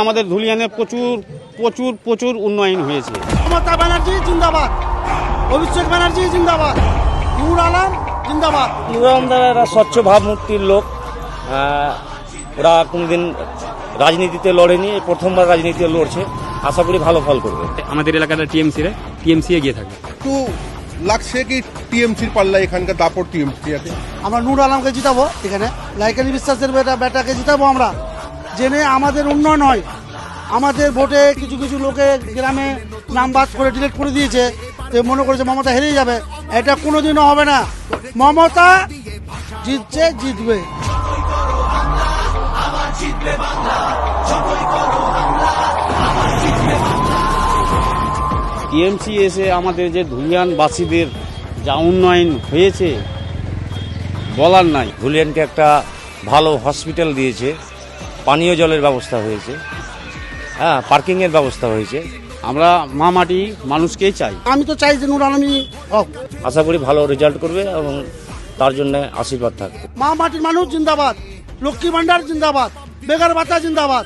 আমাদের ধুলিয়ানে প্রচুর প্রচুর প্রচুর উন্নয়ন হয়েছে। মমতা ব্যানার্জি জিন্দাবাদ, অভিষেক ব্যানার্জি জিন্দাবাদ, নূর আলম জিন্দাবাদ। নূর আলম দ্বারা স্বচ্ছ ভাবমূর্তির লোক, ওরা কোনোদিন রাজনীতিতে লড়েনি, প্রথমবার রাজনীতিতে লড়ছে, আশা করি ভালো ফল করবে। আমাদের এলাকাটা টিএমসি এগিয়ে থাকে। একটু লাগছে কি টিএমসির পাল্লা এখানকার দাপট টিএমসি আছে। আমরা নূর আলমকে জিতাবো, এখানে লাইকানি বিশ্বাসের বেটাকে জিতাবো আমরা, জেনে আমাদের উন্নয়ন হয়। আমাদের ভোটে কিছু কিছু লোকে গ্রামে নাম বাদ করে ডিলিট করে দিয়েছে, তো মনে করেছে মমতা হেরেই যাবে। এটা কোনোদিনও হবে না, মমতা জিতছে, জিতবে। টিএমসি এসে আমাদের যে ধুলিয়ানবাসীদের যা উন্নয়ন হয়েছে বলার নাই। ধুলিয়ানকে একটা ভালো হসপিটাল দিয়েছে, পানীয় জলের ব্যবস্থা হয়েছে, পার্কিংয়ের ব্যবস্থা হয়েছে। আমরা মা মাটি মানুষকেই চাই। আমি তো চাই যে নূর আলমই হোক। আশা করি ভালো রেজাল্ট করবে এবং তার জন্য আশীর্বাদ থাকবে। মা মাটির মানুষ জিন্দাবাদ, লক্ষ্মী ভান্ডার জিন্দাবাদ, বেকার ভাতা জিন্দাবাদ।